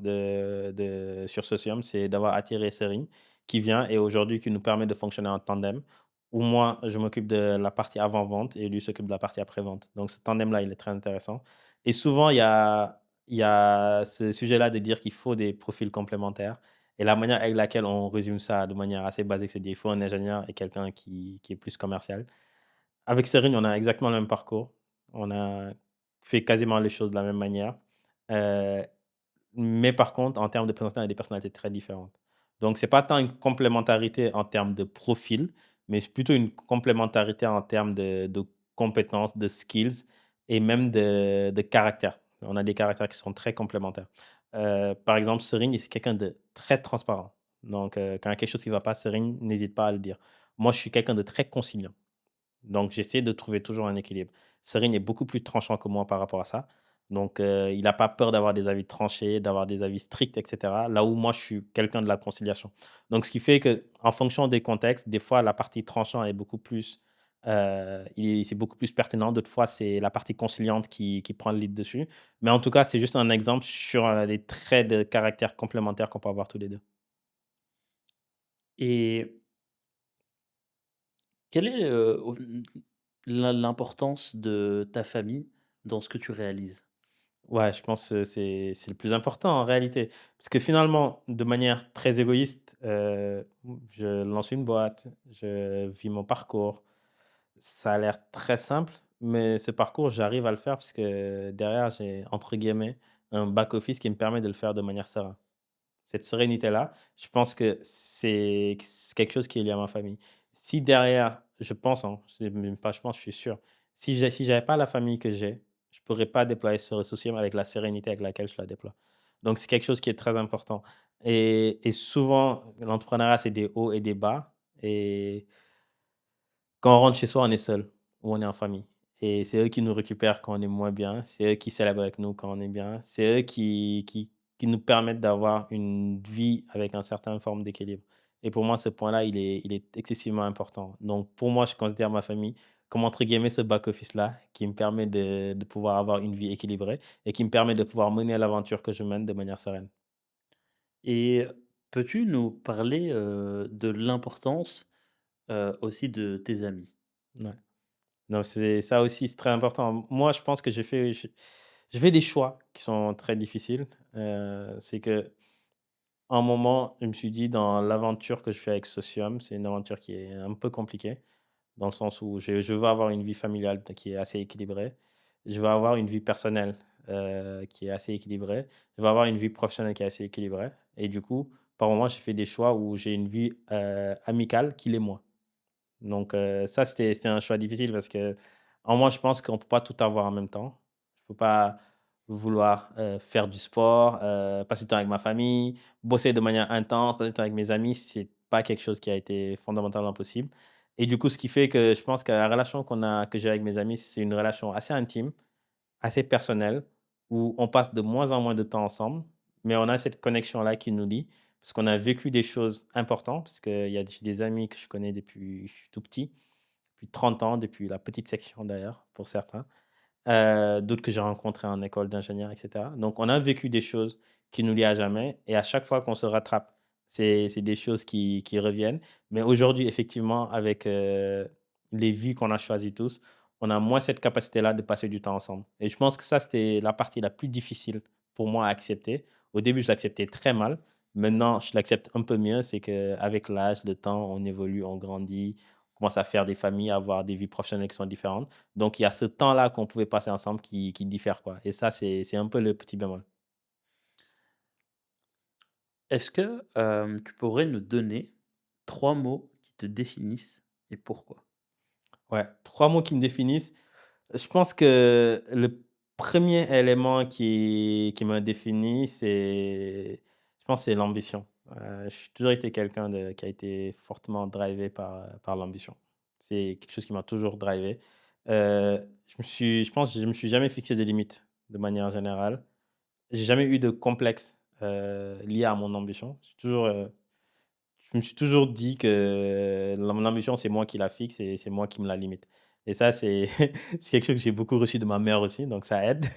sur Socium, c'est d'avoir attiré Serigne qui vient et aujourd'hui qui nous permet de fonctionner en tandem, où moi, je m'occupe de la partie avant-vente et lui s'occupe de la partie après-vente. Donc ce tandem-là, il est très intéressant et souvent, il y a ce sujet-là de dire qu'il faut des profils complémentaires et la manière avec laquelle on résume ça de manière assez basique, c'est dire: il faut un ingénieur et quelqu'un qui est plus commercial. Avec Serigne, on a exactement le même parcours. On a fait quasiment les choses de la même manière, heu, mais par contre, en termes de présentation, on a des personnalités très différentes. Donc c'est pas tant une complémentarité en termes de profil, mais c'est plutôt une complémentarité en termes de compétences, de skills et même de caractère. On a des caractères qui sont très complémentaires. Par exemple, Serigne, c'est quelqu'un de très transparent. Donc quand il y a quelque chose qui ne va pas, Serigne n'hésite pas à le dire. Moi, je suis quelqu'un de très conciliant. Donc j'essaie de trouver toujours un équilibre. Serine est beaucoup plus tranchant que moi par rapport à ça. Donc il a pas peur d'avoir des avis tranchés, d'avoir des avis stricts et cetera. Là où moi je suis quelqu'un de la conciliation. Donc ce qui fait que en fonction des contextes, des fois la partie tranchant est beaucoup plus, c'est beaucoup plus pertinent. D'autres fois, c'est la partie conciliante qui prend le lead dessus. Mais en tout cas, c'est juste un exemple sur, des traits de caractère complémentaires qu'on peut avoir tous les 2. Et quelle est, l'importance de ta famille dans ce que tu réalises? Ouais, je pense que c'est le plus important en réalité. Parce que finalement, de manière très égoïste, je lance une boîte, je vis mon parcours. Ça a l'air très simple, mais ce parcours, j'arrive à le faire parce que derrière, j'ai, entre guillemets, un back office qui me permet de le faire de manière sereine. Cette sérénité-là, je pense que c'est quelque chose qui est lié à ma famille. Si derrière, je pense, hein, c'est même pas je pense, je suis sûr, si j'avais pas la famille que j'ai, je pourrais pas déployer ce réseau social avec la sérénité avec laquelle je la déploie. Donc c'est quelque chose qui est très important et souvent l'entrepreneuriat, c'est des hauts et des bas et quand on rentre chez soi, on est seul ou on est en famille et c'est eux qui nous récupèrent quand on est moins bien, c'est eux qui célèbrent avec nous quand on est bien, c'est eux qui nous permettent d'avoir une vie avec une certaine forme d'équilibre et pour moi, ce point-là, il est excessivement important. Donc pour moi, je considère ma famille comme entre guillemets «ce back office-là» qui me permet de pouvoir avoir une vie équilibrée et qui me permet de pouvoir mener l'aventure que je mène de manière sereine. Et peux-tu nous parler, de l'importance, aussi de tes amis? Ouais. Donc c'est ça aussi, c'est très important. Moi, je pense que j'ai fait des choix qui sont très difficiles. C'est qu'à un moment, je me suis dit dans l'aventure que je fais avec Socium, c'est une aventure qui est un peu compliquée, dans le sens où je veux avoir une vie familiale qui est assez équilibrée. Je veux avoir une vie personnelle, qui est assez équilibrée. Je veux avoir une vie professionnelle qui est assez équilibrée et du coup, par moment, j'ai fait des choix où j'ai une vie, amicale qui l'est moins. Donc ça, c'était un choix difficile parce que en moi, je pense qu'on ne peut pas tout avoir en même temps. Je peux pas vouloir, faire du sport, passer du temps avec ma famille, bosser de manière intense, passer du temps avec mes amis. C'est pas quelque chose qui a été fondamentalement possible et du coup, ce qui fait que je pense que la relation que j'ai avec mes amis, c'est une relation assez intime, assez personnelle, où on passe de moins en moins de temps ensemble, mais on a cette connexion-là qui nous lie, parce qu'on a vécu des choses importantes, parce qu'il y a des amis que je connais depuis que je suis tout petit, depuis 30 ans, depuis la petite section d'ailleurs, pour certains, d'autres que j'ai rencontrés en école d'ingénieur et cetera. Donc on a vécu des choses qui nous lient à jamais et à chaque fois qu'on se rattrape, c'est des choses qui reviennent. Mais aujourd'hui, effectivement, avec, les vies qu'on a choisies tous, on a moins cette capacité-là de passer du temps ensemble et je pense que ça, c'était la partie la plus difficile pour moi à accepter. Au début, je l'acceptais très mal. Maintenant, je l'accepte un peu mieux. C'est qu'avec l'âge, le temps, on évolue, on grandit, on commence à faire des familles, à avoir des vies professionnelles qui sont différentes. Donc il y a ce temps-là qu'on pouvait passer ensemble qui diffère, quoi et ça, c'est un peu le petit bémol. Est-ce que, tu pourrais nous donner 3 mots qui te définissent et pourquoi? Ouais, 3 mots qui me définissent. Je pense que le premier élément qui me définit, je pense, c'est l'ambition. J'ai toujours été quelqu'un qui a été fortement drivé par l'ambition. C'est quelque chose qui m'a toujours drivé. Je pense que je me suis jamais fixé de limites de manière générale. J'ai jamais eu de complexe, lié à mon ambition. Je me suis toujours dit que mon ambition, c'est moi qui la fixe et c'est moi qui me la limite. Et ça, c'est c'est quelque chose que j'ai beaucoup reçu de ma mère aussi, donc ça aide.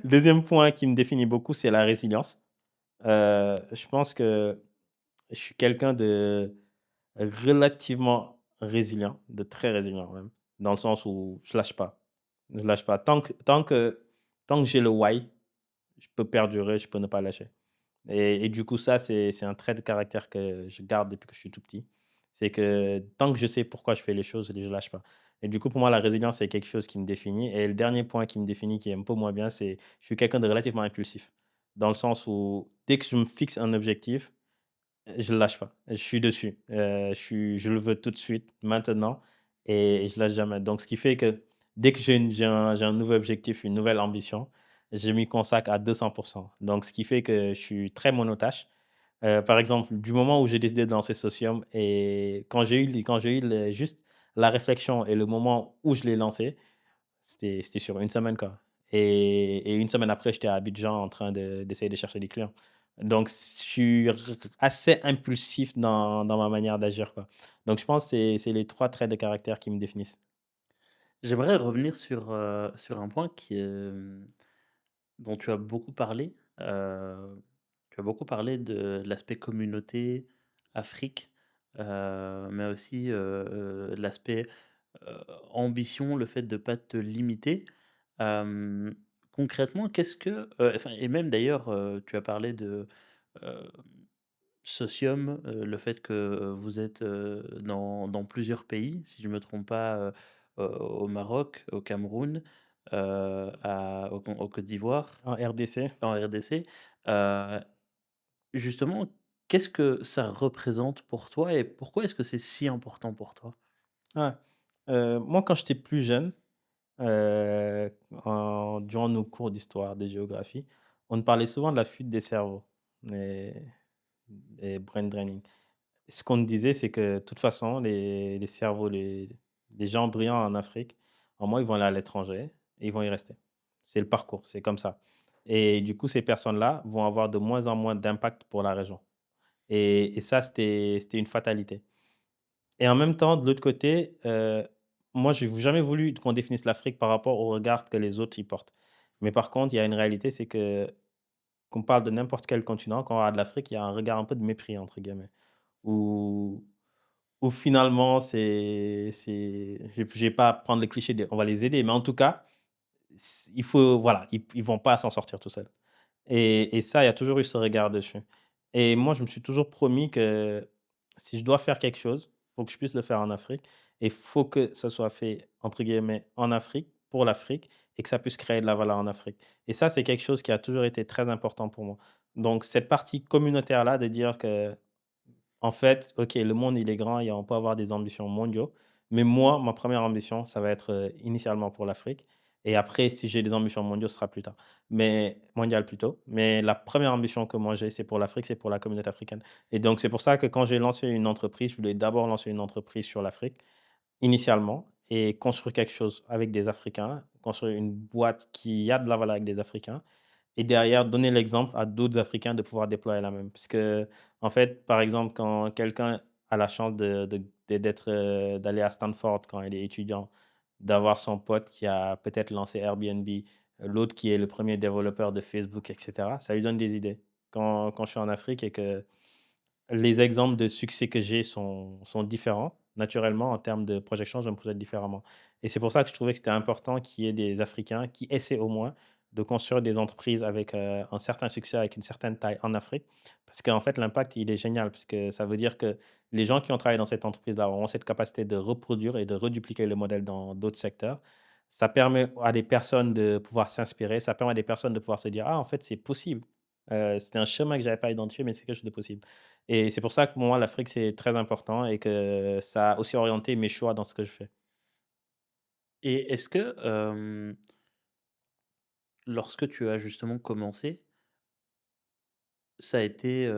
Deuxième point qui me définit beaucoup, c'est la résilience. Je pense que je suis quelqu'un de relativement résilient, de très résilient même, dans le sens où je lâche pas. Je lâche pas. Tant que j'ai le why, je peux perdurer, je peux ne pas lâcher. Et du coup, ça, c'est un trait de caractère que je garde depuis que je suis tout petit. C'est que tant que je sais pourquoi je fais les choses, je lâche pas. Et du coup, pour moi, la résilience, c'est quelque chose qui me définit. Et le dernier point qui me définit, qui est un peu moins bien, c'est je suis quelqu'un de relativement impulsif. Dans le sens où dès que je me fixe un objectif, je le lâche pas. Je suis dessus. Je le veux tout de suite, maintenant, et je lâche jamais. Donc, ce qui fait que dès que j'ai un nouvel objectif, une nouvelle ambition, je m'y consacre à 200%. Donc, ce qui fait que je suis très monotâche. Par exemple, du moment où j'ai décidé de lancer Socium et quand j'ai eu juste la réflexion et le moment où je l'ai lancé, c'était sur une semaine, quoi. Et une semaine après, j'étais à Abidjan en train d'essayer de chercher des clients. Donc je suis assez impulsif dans ma manière d'agir, quoi. Donc je pense que c'est les 3 traits de caractère qui me définissent. J'aimerais revenir sur un point dont tu as beaucoup parlé. Tu as beaucoup parlé de l'aspect communauté, Afrique, mais aussi, l'aspect, ambition, le fait de ne pas te limiter. Hem, Concrètement, qu'est-ce que, enfin et même d'ailleurs, tu as parlé de, heu, Socium, le fait que, vous êtes, dans plusieurs pays, si je ne me trompe pas, au Maroc, au Cameroun, au Côte d'Ivoire, En RDC. en RDC. Heu, Justement, qu'est-ce que ça représente pour toi et pourquoi est-ce que c'est si important pour toi? Ouais. Moi, quand j'étais plus jeune, durant nos cours d'histoire, de géographie, on nous parlait souvent de la fuite des cerveaux et brain draining. Ce qu'on nous disait, c'est que de toute façon, les cerveaux, les gens brillants en Afrique, au moins, ils vont aller à l'étranger et ils vont y rester. C'est le parcours, c'est comme ça. Et du coup, ces personnes-là vont avoir de moins en moins d'impact pour la région. Et ça, c'était une fatalité. Et en même temps, de l'autre côté, moi, j'ai jamais voulu qu'on définisse l'Afrique par rapport au regard que les autres y portent. Mais par contre, il y a une réalité, c'est que qu'on parle de n'importe quel continent, quand on parle de l'Afrique, il y a un regard un peu de «mépris» entre guillemets, où finalement je vais pas prendre le cliché de: «On va les aider», mais en tout cas, il faut voilà, ils vont pas s'en sortir tout seuls. Et ça, il y a toujours eu ce regard dessus. Et moi, je me suis toujours promis que si je dois faire quelque chose, il faut que je puisse le faire en Afrique et il faut que ça soit fait, entre guillemets, «en Afrique», pour l'Afrique et que ça puisse créer de la valeur en Afrique. Et ça, c'est quelque chose qui a toujours été très important pour moi. Donc cette partie communautaire-là, de dire que en fait, OK, le monde, il est grand et on peut avoir des ambitions mondiaux. Mais moi, ma première ambition, ça va être, initialement pour l'Afrique et après, si j'ai des ambitions mondiaux, ce sera plus tard. Mais mondiales plutôt. Mais la première ambition que moi j'ai, c'est pour l'Afrique, c'est pour la communauté africaine. Et donc c'est pour ça que quand j'ai lancé une entreprise, je voulais d'abord lancer une entreprise sur l'Afrique, initialement et construire quelque chose avec des Africains, construire une boîte qui a de la valeur avec des Africains et derrière, donner l'exemple à d'autres Africains de pouvoir déployer la même. Puisque, en fait, par exemple, quand quelqu'un a la chance d'être, d'aller à Stanford quand il est étudiant, d'avoir son pote qui a peut-être lancé Airbnb, l'autre qui est le premier développeur de Facebook et cetera, ça lui donne des idées. Quand je suis en Afrique et que les exemples de succès que j'ai sont différents. Naturellement, en termes de projection, je me projette différemment et c'est pour ça que je trouvais que c'était important qu'il y ait des Africains qui essaient au moins de construire des entreprises avec, un certain succès, avec une certaine taille en Afrique. Parce qu'en fait, l'impact, il est génial parce que ça veut dire que les gens qui ont travaillé dans cette entreprise-là auront cette capacité de reproduire et de redupliquer le modèle dans d'autres secteurs. Ça permet à des personnes de pouvoir s'inspirer, ça permet à des personnes de pouvoir se dire: «Ah, en fait, c'est possible». C'était un chemin que j'avais pas identifié, mais c'est quelque chose de possible. Et c'est pour ça que pour moi, l'Afrique, c'est très important et que ça a aussi orienté mes choix dans ce que je fais. Et est-ce que, lorsque tu as justement commencé, ça a été,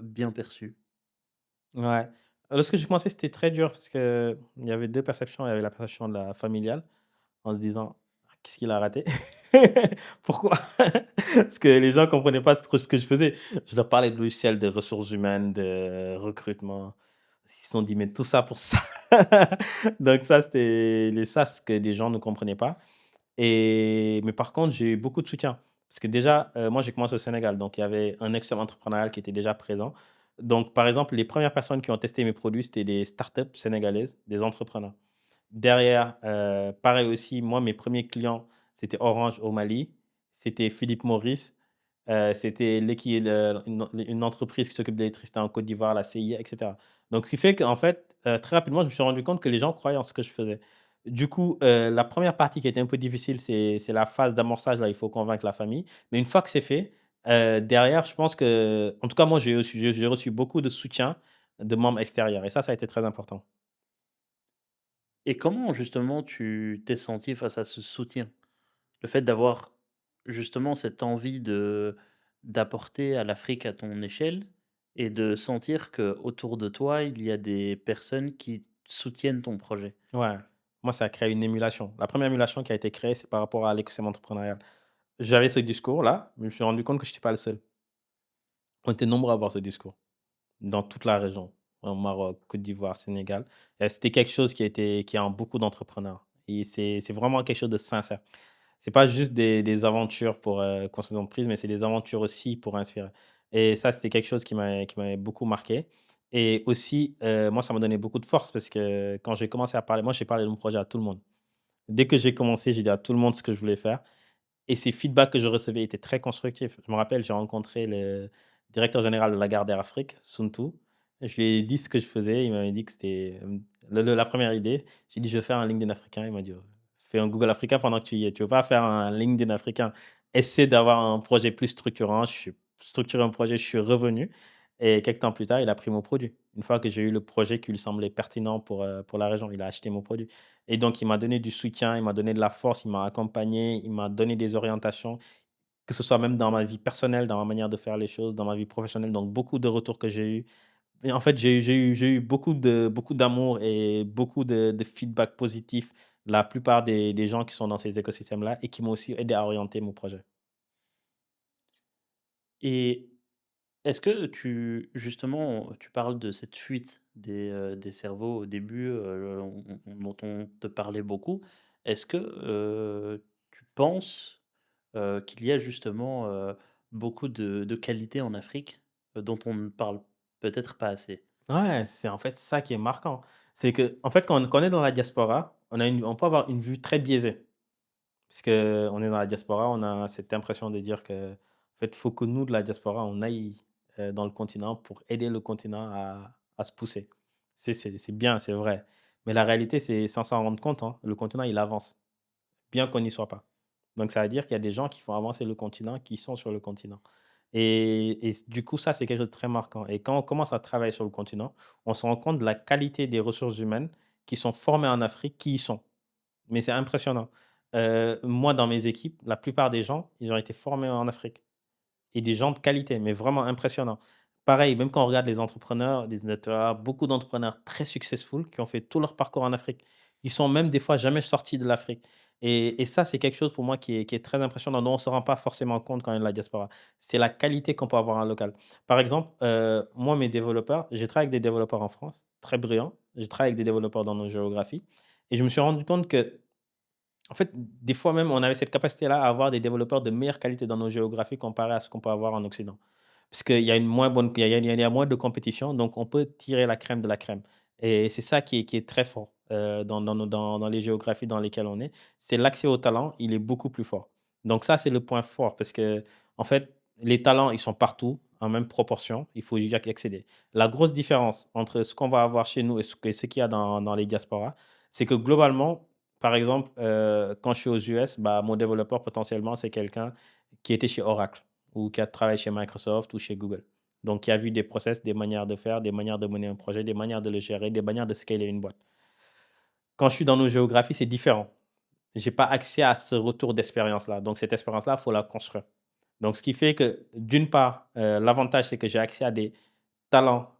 bien perçu? Ouais. Lorsque j'ai commencé, c'était très dur parce qu'il y avait 2 perceptions. Il y avait la perception de la familiale en se disant: «Qu'est-ce qu'il a raté? Pourquoi?» Parce que les gens comprenaient pas trop ce que je faisais. Je leur parlais de logiciels de ressources humaines, de recrutement. Ils se sont dit: «Mais tout ça pour ça?» Donc ça, c'était ce que des gens ne comprenaient pas. Mais par contre, j'ai eu beaucoup de soutien. Parce que déjà, moi, j'ai commencé au Sénégal, donc il y avait un écosystème entrepreneurial qui était déjà présent. Donc, par exemple, les premières personnes qui ont testé mes produits, c'était des startups sénégalaises, des entrepreneurs. Derrière, pareil aussi, moi, mes premiers clients, c'était Orange au Mali, c'était Philippe Maurice, c'était une entreprise qui s'occupe de l'électricité en Côte d'Ivoire, la CIA, et cetera. Donc ce qui fait qu'en fait, très rapidement, je me suis rendu compte que les gens croyaient en ce que je faisais. Du coup, la première partie qui était un peu difficile, c'est la phase d'amorçage, là, il faut convaincre la famille. Mais une fois que c'est fait, derrière, je pense que en tout cas, moi, j'ai reçu beaucoup de soutien de membres extérieurs et ça a été très important. Et comment justement tu t'es senti face à ce soutien? Le fait d'avoir justement cette envie de d'apporter à l'Afrique à ton échelle et de sentir que autour de toi, il y a des personnes qui soutiennent ton projet. Ouais, moi, ça a créé une émulation. La première émulation qui a été créée, c'est par rapport à l'écosystème entrepreneurial. J'avais ce discours-là, mais je me suis rendu compte que je n'étais pas le seul. On était nombreux à avoir ce discours, dans toute la région, au Maroc, Côte d'Ivoire, Sénégal. C'était quelque chose qui est en beaucoup d'entrepreneurs et c'est vraiment quelque chose de sincère. C'est pas juste des aventures pour, construire des entreprises, mais c'est des aventures aussi pour inspirer et ça, c'était quelque chose qui m'avait beaucoup marqué et aussi, moi, ça m'a donné beaucoup de force parce que quand j'ai commencé à parler moi, j'ai parlé de mon projet à tout le monde. Dès que j'ai commencé, j'ai dit à tout le monde ce que je voulais faire et ces feedbacks que je recevais étaient très constructifs. Je me rappelle, j'ai rencontré le directeur général de Lagardère Afrique, Suntu. Je lui ai dit ce que je faisais. Il m'avait dit que c'était, la première idée. J'ai dit: «Je veux faire un LinkedIn africain». Il m'a dit: «Fais un Google africain pendant que tu y es. Tu veux pas faire un LinkedIn africain. Essaie d'avoir un projet plus structurant». Je suis structuré un projet, je suis revenu et quelques temps plus tard, il a pris mon produit. Une fois que j'ai eu le projet qui lui semblait pertinent pour la région, il a acheté mon produit. Et donc, il m'a donné du soutien, il m'a donné de la force, il m'a accompagné, il m'a donné des orientations, que ce soit même dans ma vie personnelle, dans ma manière de faire les choses, dans ma vie professionnelle. Donc, beaucoup de retours que j'ai eu. Et en fait, j'ai eu beaucoup d'amour et beaucoup de feedback positif. La plupart des gens qui sont dans ces écosystèmes-là et qui m'ont aussi aidé à orienter mon projet. Et est-ce que tu parles de cette fuite des cerveaux au début, dont on te parlait beaucoup. Est-ce que, tu penses, qu'il y a justement, beaucoup de qualités en Afrique, dont on ne parle peut-être pas assez? Ouais, c'est en fait ça qui est marquant. C'est que en fait, quand on est dans la diaspora, on peut avoir une vue très biaisée. Puisque on est dans la diaspora, on a cette impression de dire que, en fait, faut que nous, de la diaspora, on aille, dans le continent pour aider le continent à se pousser. C'est bien, c'est vrai. Mais la réalité, c'est sans s'en rendre compte, hein, le continent, il avance, bien qu'on n'y soit pas. Donc ça veut dire qu'il y a des gens qui font avancer le continent, qui sont sur le continent. Du coup, ça, c'est quelque chose de très marquant. Et quand on commence à travailler sur le continent, on se rend compte de la qualité des ressources humaines qui sont formées en Afrique, qui y sont. Mais c'est impressionnant. Moi, dans mes équipes, la plupart des gens, ils ont été formés en Afrique et des gens de qualité, mais vraiment impressionnants. Pareil, même quand on regarde les entrepreneurs, beaucoup d'entrepreneurs très successful qui ont fait tout leur parcours en Afrique. Ils sont même des fois jamais sortis de l'Afrique et ça, c'est quelque chose pour moi qui est très impressionnant, dont on ne se rend pas forcément compte quand on est de la diaspora. C'est la qualité qu'on peut avoir en local. Par exemple, moi, mes développeurs, j'ai travaillé avec des développeurs en France, très brillants. J'ai travaillé avec des développeurs dans nos géographies et je me suis rendu compte que en fait, des fois même, on avait cette capacité-là à avoir des développeurs de meilleure qualité dans nos géographies comparé à ce qu'on peut avoir en Occident. Parce qu'il y a une moins bonne il y a moins de compétition, donc on peut tirer la crème de la crème et c'est ça qui est très fort, dans les géographies dans lesquelles on est. C'est l'accès au talent, il est beaucoup plus fort. Donc ça, c'est le point fort parce que en fait, les talents, ils sont partout en même proportion, il faut y accéder. La grosse différence entre ce qu'on va avoir chez nous et ce qu'il y a dans les diasporas, c'est que globalement, par exemple, quand je suis aux US, bah, mon développeur potentiellement, c'est quelqu'un qui était chez Oracle ou qui a travaillé chez Microsoft ou chez Google. Donc, qui a vu des process, des manières de faire, des manières de mener un projet, des manières de le gérer, des manières de scaler une boîte. Quand je suis dans nos géographies, c'est différent. J'ai pas accès à ce retour d'expérience-là. Donc, cette expérience-là, il faut la construire. Donc, ce qui fait que, d'une part, l'avantage, c'est que j'ai accès à des talents,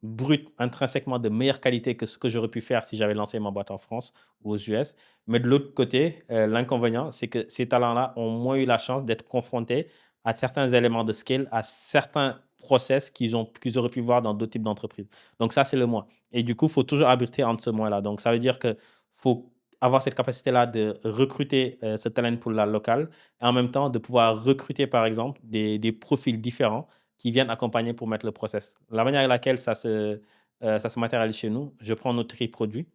bruts, intrinsèquement de meilleure qualité que ce que j'aurais pu faire si j'avais lancé ma boîte en France ou aux US. Mais de l'autre côté, l'inconvénient, c'est que ces talents-là ont moins eu la chance d'être confrontés à certains éléments de scale, à certains process qu'ils auraient pu voir dans d'autres types d'entreprises. Donc ça, c'est le moins. Et du coup, il faut toujours arbitrer entre ce moins-là. Donc ça veut dire qu'il faut avoir cette capacité-là de recruter, ce talent pool-là local et en même temps de pouvoir recruter, par exemple, des profils différents qui viennent accompagner pour mettre le process. La manière avec laquelle ça se matérialise chez nous, je prends notre équipe produit.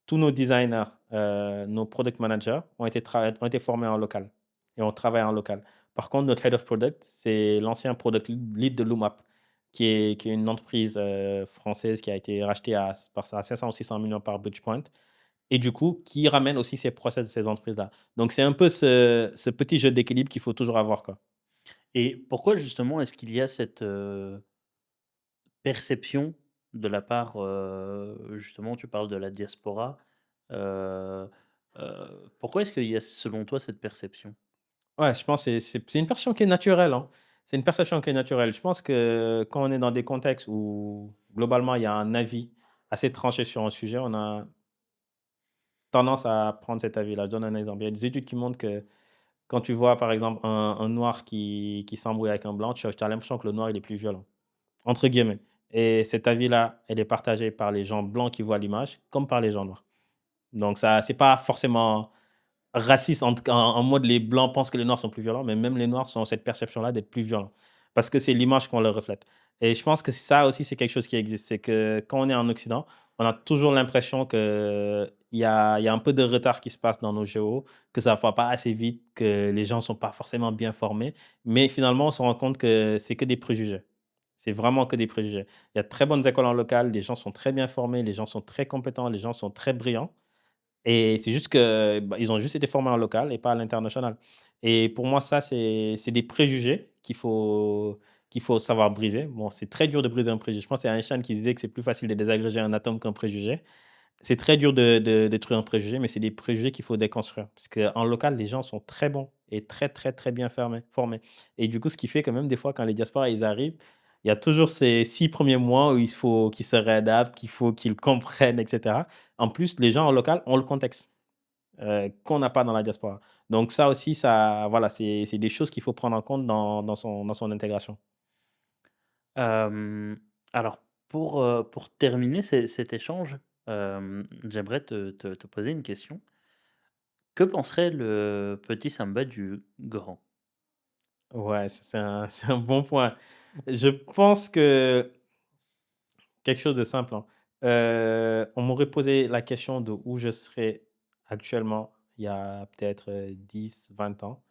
Tous nos designers, nos product managers ont été formés en local et on travaille en local. Par contre, notre head of product, c'est l'ancien product lead de Loomap, qui est une entreprise française qui a été rachetée à 500 ou 600 millions par Bridgepoint et du coup, qui ramène aussi ces process de ces entreprises-là. Donc, c'est un peu ce petit jeu d'équilibre qu'il faut toujours avoir, quoi. Et pourquoi justement est-ce qu'il y a cette, perception de la part, justement tu parles de la diaspora, heu pourquoi est-ce qu'il y a selon toi cette perception? Ouais, je pense que c'est une perception qui est naturelle, hein. C'est une perception qui est naturelle. Je pense que quand on est dans des contextes où globalement il y a un avis assez tranché sur un sujet, on a tendance à prendre cet avis-là. Je donne un exemple. Il y a des études qui montrent que quand tu vois par exemple un noir qui s'embrouille avec un blanc, tu as l'impression que le noir il est plus violent, entre guillemets. Et cet avis-là, elle est partagée par les gens blancs qui voient l'image comme par les gens noirs. Donc ça, c'est pas forcément raciste en mode les blancs pensent que les noirs sont plus violents, mais même les noirs ont cette perception-là d'être plus violents. Parce que c'est l'image qu'on leur reflète. Et je pense que ça aussi, c'est quelque chose qui existe. C'est que quand on est en Occident, on a toujours l'impression qu'il y a un peu de retard qui se passe dans nos géos, que ça ne va pas assez vite, que les gens ne sont pas forcément bien formés. Mais finalement, on se rend compte que c'est que des préjugés. C'est vraiment que des préjugés. Il y a de très bonnes écoles en local, les gens sont très bien formés, les gens sont très compétents, les gens sont très brillants. Et c'est juste que, bah, ils ont juste été formés en local et pas à l'international. Et pour moi, ça, c'est des préjugés qu'il faut savoir briser. Bon, c'est très dur de briser un préjugé. Je pense que c'est Einstein qui disait que c'est plus facile de désagréger un atome qu'un préjugé. C'est très dur de détruire un préjugé, mais c'est des préjugés qu'il faut déconstruire. Parce qu'en local, les gens sont très bons et très, très, très bien formés. Et du coup, ce qui fait que même des fois, quand les diasporas, ils arrivent, il y a toujours ces 6 premiers mois où il faut qu'ils se réadaptent, qu'il faut qu'ils comprennent et cetera. En plus, les gens en local ont le contexte, qu'on n'a pas dans la diaspora. Donc ça aussi, ça voilà, c'est des choses qu'il faut prendre en compte dans son intégration. Hem, alors pour terminer cet échange, J'aimerais te poser une question. Que penserait le petit Samba du grand? Ouais, ça c'est un c'est un bon point. Je pense que quelque chose de simple, hein, on m'aurait posé la question de où je serais actuellement il y a peut-être, 10-20 ans.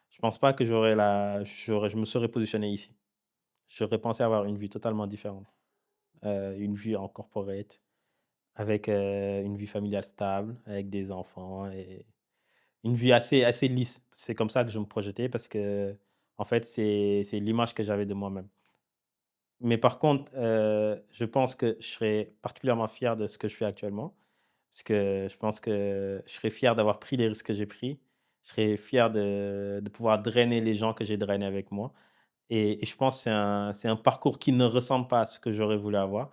Je pense pas que je me serais positionné ici. J'aurais pensé avoir une vie totalement différente, une vie en corporate avec, une vie familiale stable, avec des enfants et une vie assez lisse. C'est comme ça que je me projetais parce que en fait, c'est l'image que j'avais de moi-même. Mais par contre, je pense que je serais particulièrement fier de ce que je fais actuellement, parce que je pense que je serais fier d'avoir pris les risques que j'ai pris. Je serais fier de pouvoir drainer les gens que j'ai drainés avec moi et je pense que c'est un parcours qui ne ressemble pas à ce que j'aurais voulu avoir,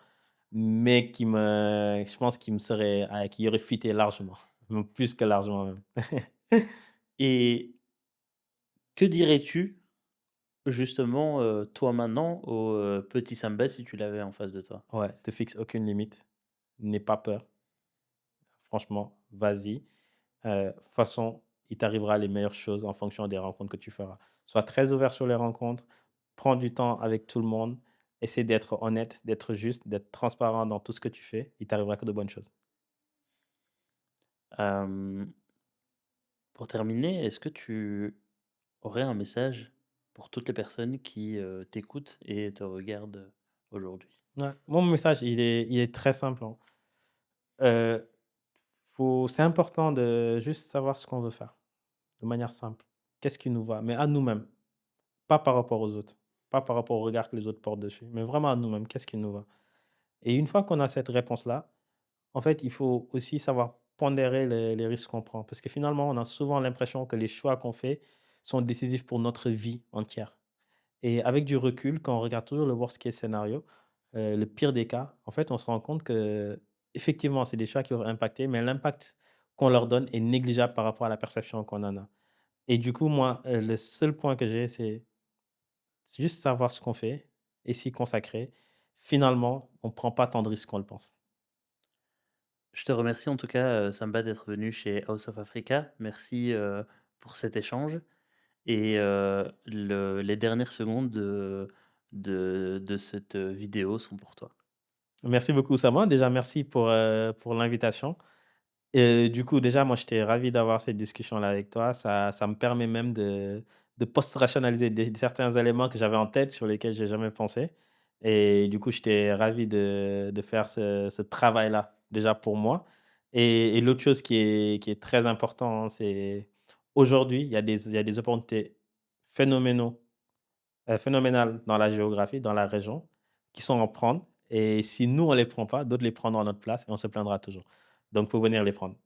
mais je pense qui me serait qui aurait fité largement, même plus que largement même. Et que dirais-tu justement, toi maintenant au, petit Samba si tu l'avais en face de toi? Ouais, te fixe aucune limite, n'aie pas peur, franchement, vas-y. De toute façon, il t'arrivera les meilleures choses en fonction des rencontres que tu feras. Sois très ouvert sur les rencontres, prends du temps avec tout le monde, essaie d'être honnête, d'être juste, d'être transparent dans tout ce que tu fais. Il t'arrivera que de bonnes choses. Hem, pour terminer, est-ce que tu aurais un message pour toutes les personnes qui, t'écoutent et te regardent, aujourd'hui? Ouais, mon message, il est très simple, hein. Heu, c'est important de juste savoir ce qu'on veut faire, de manière simple. Qu'est-ce qui nous va? Mais à nous-mêmes, pas par rapport aux autres, pas par rapport au regard que les autres portent dessus, mais vraiment à nous-mêmes, qu'est-ce qui nous va? Et une fois qu'on a cette réponse-là, en fait, il faut aussi savoir pondérer les risques qu'on prend. Parce que finalement, on a souvent l'impression que les choix qu'on fait sont décisifs pour notre vie entière. Et avec du recul, quand on regarde toujours le worst case scénario, le pire des cas, en fait, on se rend compte que effectivement, c'est des choix qui auraient impacté, mais l'impact qu'on leur donne est négligeable par rapport à la perception qu'on en a. Et du coup, moi, le seul point que j'ai, c'est juste savoir ce qu'on fait et s'y consacrer. Finalement, on ne prend pas tant de risques qu'on le pense. Je te remercie en tout cas, Samba, d'être venu chez House of Africa. Merci, pour cet échange et les dernières secondes de cette, vidéo sont pour toi. Merci beaucoup, Sama. Déjà, merci pour l'invitation. Et du coup, déjà, moi, j'étais ravi d'avoir cette discussion-là avec toi. Ça me permet même de post-rationaliser certains éléments que j'avais en tête, sur lesquels j'ai jamais pensé. Et du coup, j'étais ravi de faire ce travail-là, déjà pour moi. Et l'autre chose qui est très important, hein, c'est aujourd'hui, il y a des opportunités phénoménaux phénoménales dans la géographie, dans la région, qui sont à prendre et si nous, on les prend pas, d'autres les prendront à notre place et on se plaindra toujours. Donc, faut venir les prendre.